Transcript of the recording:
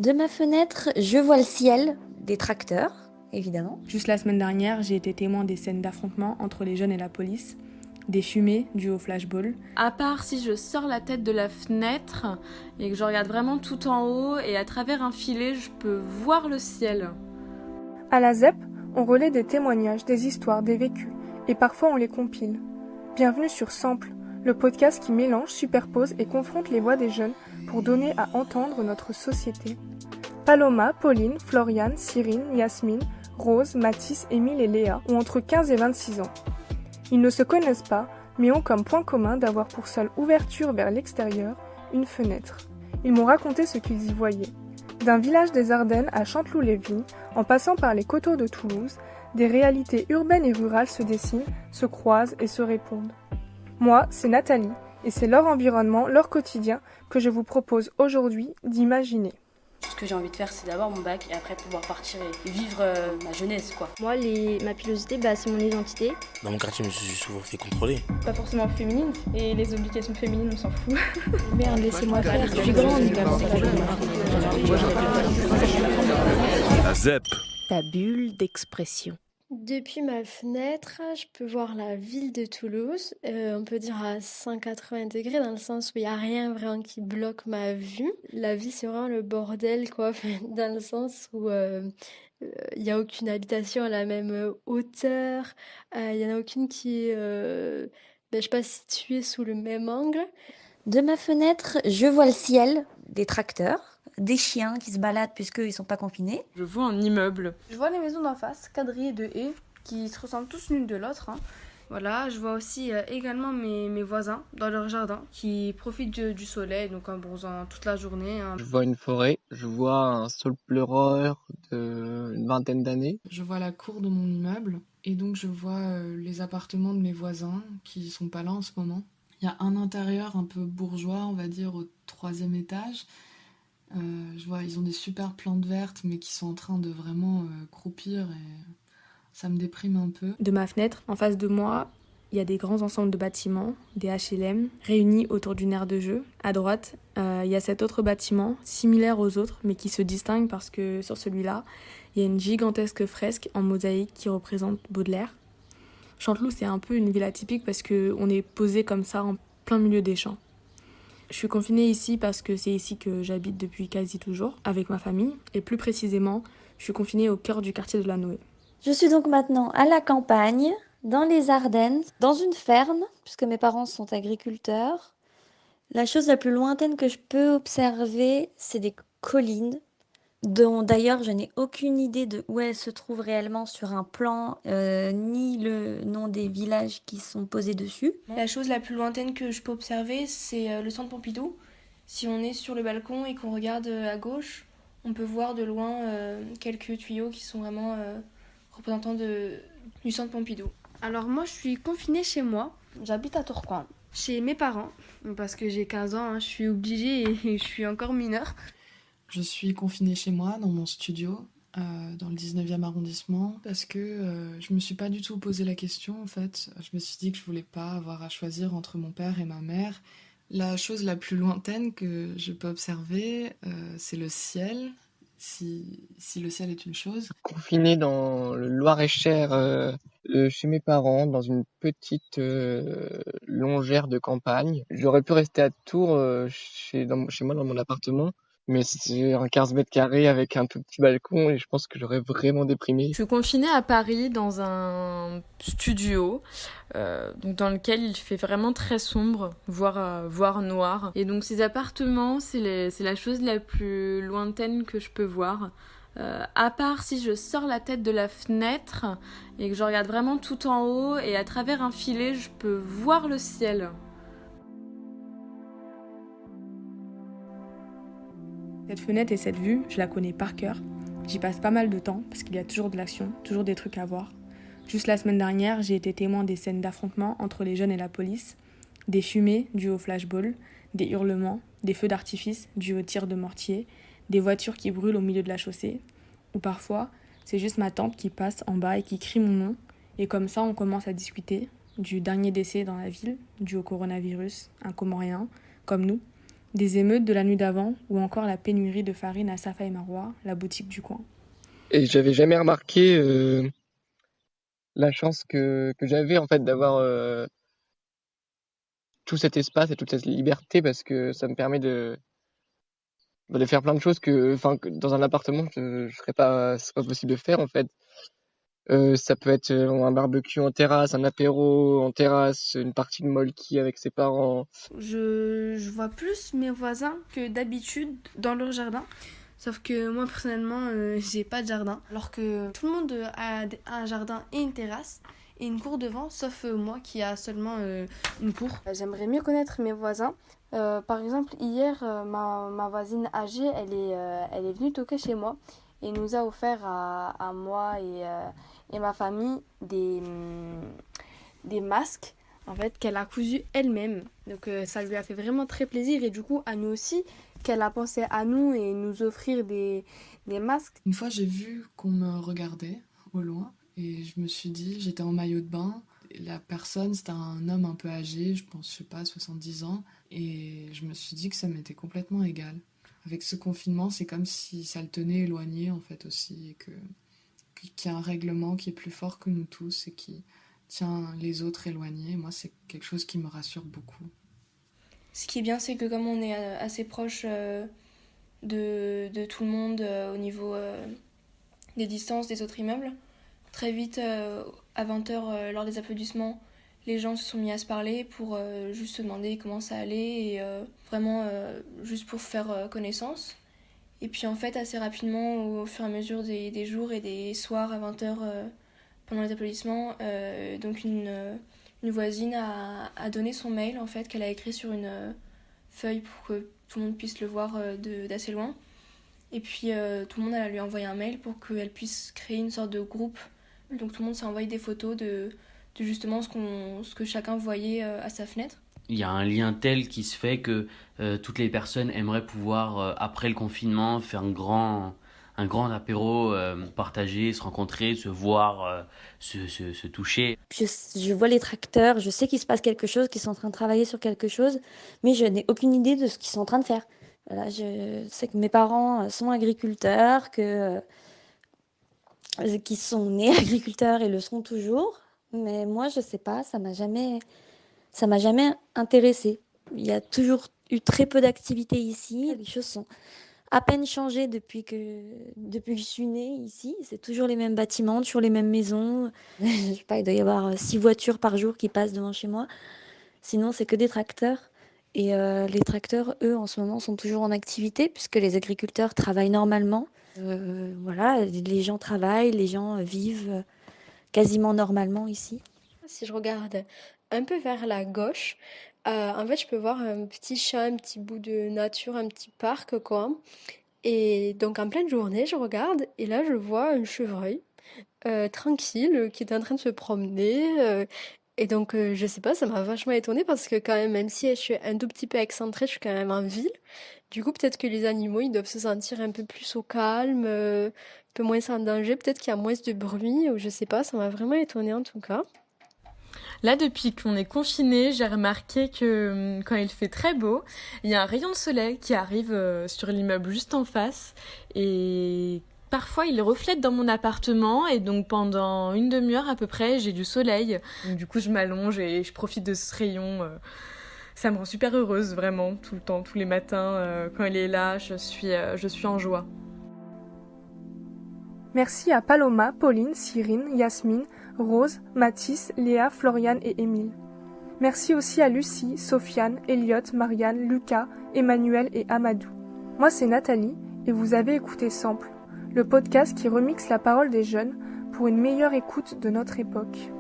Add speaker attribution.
Speaker 1: De ma fenêtre, je vois le ciel, des tracteurs, évidemment.
Speaker 2: Juste la semaine dernière, j'ai été témoin des scènes d'affrontement entre les jeunes et la police, des fumées dues au flashball.
Speaker 3: À part si je sors la tête de la fenêtre et que je regarde vraiment tout en haut et à travers un filet, je peux voir le ciel.
Speaker 4: À la ZEP, on relaie des témoignages, des histoires, des vécus, et parfois on les compile. Bienvenue sur Sample, le podcast qui mélange, superpose et confronte les voix des jeunes pour donner à entendre notre société. Paloma, Pauline, Floriane, Cyrine, Yasmine, Rose, Mathis, Émile et Léa ont entre 15 et 26 ans. Ils ne se connaissent pas, mais ont comme point commun d'avoir pour seule ouverture vers l'extérieur une fenêtre. Ils m'ont raconté ce qu'ils y voyaient. D'un village des Ardennes à Chanteloup-les-Vignes, en passant par les coteaux de Toulouse, des réalités urbaines et rurales se dessinent, se croisent et se répondent. Moi, c'est Nathalie, et c'est leur environnement, leur quotidien, que je vous propose aujourd'hui d'imaginer.
Speaker 5: Ce que j'ai envie de faire, c'est d'avoir mon bac et après pouvoir partir et vivre ma jeunesse, quoi.
Speaker 6: Moi, ma pilosité, c'est mon identité.
Speaker 7: Dans mon quartier, je me suis souvent fait contrôler.
Speaker 8: Pas forcément féminine, et les obligations féminines, on s'en fout.
Speaker 6: Merde, laissez-moi faire, je suis grande.
Speaker 9: La ZEP.
Speaker 10: Ta bulle d'expression.
Speaker 11: Depuis ma fenêtre, je peux voir la ville de Toulouse, on peut dire à 180 degrés, dans le sens où il n'y a rien vraiment qui bloque ma vue. La ville, c'est vraiment le bordel, quoi, dans le sens où il n'y a aucune habitation à la même hauteur, il n'y en a aucune qui est, je sais pas, située sous le même angle.
Speaker 1: De ma fenêtre, je vois le ciel, des tracteurs, des chiens qui se baladent puisqu'ils ne sont pas confinés.
Speaker 3: Je vois un immeuble.
Speaker 8: Je vois les maisons d'en face, quadrillées de haies, qui se ressemblent tous l'une de l'autre. Voilà, je vois aussi également mes voisins dans leur jardin qui profitent du soleil, donc en bronzant toute la journée.
Speaker 12: Je vois une forêt, je vois un saule pleureur d'une vingtaine d'années.
Speaker 2: Je vois la cour de mon immeuble et donc je vois les appartements de mes voisins qui sont pas là en ce moment. Il y a un intérieur un peu bourgeois, on va dire, au 3e étage. Je vois, ils ont des super plantes vertes, mais qui sont en train de vraiment croupir et ça me déprime un peu. De ma fenêtre, en face de moi, il y a des grands ensembles de bâtiments, des HLM, réunis autour d'une aire de jeu. À droite, il y a cet autre bâtiment, similaire aux autres, mais qui se distingue parce que sur celui-là, il y a une gigantesque fresque en mosaïque qui représente Baudelaire. Chanteloup, c'est un peu une ville atypique parce qu'on est posé comme ça en plein milieu des champs. Je suis confinée ici parce que c'est ici que j'habite depuis quasi toujours, avec ma famille. Et plus précisément, je suis confinée au cœur du quartier de la Noë.
Speaker 1: Je suis donc maintenant à la campagne, dans les Ardennes, dans une ferme, puisque mes parents sont agriculteurs. La chose la plus lointaine que je peux observer, c'est des collines, dont d'ailleurs je n'ai aucune idée de où elles se trouvent réellement sur un plan, ni le nom des villages qui sont posés dessus.
Speaker 8: La chose la plus lointaine que je peux observer, c'est le centre Pompidou. Si on est sur le balcon et qu'on regarde à gauche, on peut voir de loin quelques tuyaux qui sont vraiment représentants du centre Pompidou. Alors moi, je suis confinée chez moi. J'habite à Tourcoing, chez mes parents, parce que j'ai 15 ans, je suis obligée et je suis encore mineure.
Speaker 2: Je suis confinée chez moi, dans mon studio, dans le 19e arrondissement, parce que je me suis pas du tout posé la question, en fait. Je me suis dit que je voulais pas avoir à choisir entre mon père et ma mère. La chose la plus lointaine que je peux observer, c'est le ciel, si le ciel est une chose.
Speaker 12: Confiné dans le Loir-et-Cher, chez mes parents, dans une petite longère de campagne. J'aurais pu rester à Tours, chez moi, dans mon appartement. Mais c'est un 15 mètres carrés avec un tout petit balcon et je pense que j'aurais vraiment déprimé.
Speaker 3: Je suis confinée à Paris dans un studio donc dans lequel il fait vraiment très sombre, voire noir. Et donc ces appartements, c'est la chose la plus lointaine que je peux voir. À part si je sors la tête de la fenêtre et que je regarde vraiment tout en haut et à travers un filet, je peux voir le ciel.
Speaker 2: Cette fenêtre et cette vue, je la connais par cœur. J'y passe pas mal de temps parce qu'il y a toujours de l'action, toujours des trucs à voir. Juste la semaine dernière, j'ai été témoin des scènes d'affrontement entre les jeunes et la police, des fumées dues au flashball, des hurlements, des feux d'artifice dus aux tirs de mortier, des voitures qui brûlent au milieu de la chaussée, ou parfois, c'est juste ma tante qui passe en bas et qui crie mon nom, et comme ça on commence à discuter du dernier décès dans la ville, dû au coronavirus, un Comorien, comme nous,
Speaker 4: des émeutes de la nuit d'avant ou encore la pénurie de farine à Safa et Marwa, la boutique du coin.
Speaker 12: Et j'avais jamais remarqué la chance que j'avais en fait d'avoir tout cet espace et toute cette liberté parce que ça me permet de faire plein de choses que dans un appartement c'est pas possible de faire en fait. Ça peut être un barbecue en terrasse, un apéro en terrasse, une partie de molki avec ses parents.
Speaker 8: Je vois plus mes voisins que d'habitude dans leur jardin. Sauf que moi personnellement j'ai pas de jardin. Alors que tout le monde a un jardin et une terrasse et une cour devant, sauf moi qui a seulement une cour. J'aimerais mieux connaître mes voisins. Par exemple hier ma voisine âgée elle est venue toquer chez moi et nous a offert à moi et ma famille des masques en fait qu'elle a cousus elle-même. Donc ça lui a fait vraiment très plaisir et du coup à nous aussi qu'elle a pensé à nous et nous offrir des masques.
Speaker 2: Une fois j'ai vu qu'on me regardait au loin et je me suis dit, j'étais en maillot de bain, la personne c'était un homme un peu âgé, je pense, je sais pas, 70 ans, et je me suis dit que ça m'était complètement égal. Avec ce confinement, c'est comme si ça le tenait éloigné en fait aussi, et qu'il y a un règlement qui est plus fort que nous tous et qui tient les autres éloignés. Moi, c'est quelque chose qui me rassure beaucoup.
Speaker 8: Ce qui est bien, c'est que comme on est assez proche de tout le monde au niveau des distances des autres immeubles, très vite, à 20h, lors des applaudissements, les gens se sont mis à se parler pour juste se demander comment ça allait et vraiment juste pour faire connaissance. Et puis en fait, assez rapidement, au fur et à mesure des jours et des soirs à 20h pendant les applaudissements, donc une voisine a donné son mail en fait qu'elle a écrit sur une feuille pour que tout le monde puisse le voir d'assez loin. Et puis tout le monde a lui envoyé un mail pour qu'elle puisse créer une sorte de groupe. Donc tout le monde s'est envoyé des photos de justement ce que chacun voyait à sa fenêtre.
Speaker 13: Il y a un lien tel qui se fait que toutes les personnes aimeraient pouvoir, après le confinement, faire un grand apéro, partager, se rencontrer, se voir, se toucher.
Speaker 1: Je vois les tracteurs, je sais qu'il se passe quelque chose, qu'ils sont en train de travailler sur quelque chose, mais je n'ai aucune idée de ce qu'ils sont en train de faire. Voilà, je sais que mes parents sont agriculteurs, qu'ils sont nés agriculteurs et le sont toujours, mais moi je sais pas, ça m'a jamais intéressée. Il y a toujours eu très peu d'activités ici, les choses sont à peine changées depuis que je suis née ici. C'est toujours les mêmes bâtiments, toujours les mêmes maisons. Je sais pas, il doit y avoir 6 voitures par jour qui passent devant chez moi. Sinon, c'est que des tracteurs. Et les tracteurs, eux, en ce moment, sont toujours en activité puisque les agriculteurs travaillent normalement. Voilà, les gens travaillent, les gens vivent quasiment normalement ici.
Speaker 11: Si je regarde un peu vers la gauche, en fait, je peux voir un petit champ, un petit bout de nature, un petit parc, quoi. Et donc, en pleine journée, je regarde et là, je vois un chevreuil tranquille qui est en train de se promener. Et donc, je sais pas, ça m'a vachement étonnée parce que quand même si je suis un tout petit peu excentrée, je suis quand même en ville. Du coup, peut-être que les animaux, ils doivent se sentir un peu plus au calme, un peu moins en danger. Peut-être qu'il y a moins de bruit ou je sais pas, ça m'a vraiment étonnée en tout cas.
Speaker 3: Là, depuis qu'on est confinés, j'ai remarqué que quand il fait très beau, il y a un rayon de soleil qui arrive sur l'immeuble juste en face et parfois il reflète dans mon appartement et donc pendant une demi-heure à peu près, j'ai du soleil. Donc, du coup, je m'allonge et je profite de ce rayon. Ça me rend super heureuse, vraiment, tout le temps, tous les matins. Quand il est là, je suis en joie.
Speaker 4: Merci à Paloma, Pauline, Cyrine, Yasmine, Rose, Mathis, Léa, Floriane et Émile. Merci aussi à Lucie, Sofiane, Elliot, Marianne, Lucas, Emmanuel et Amadou. Moi c'est Nathalie et vous avez écouté Sample, le podcast qui remixe la parole des jeunes pour une meilleure écoute de notre époque.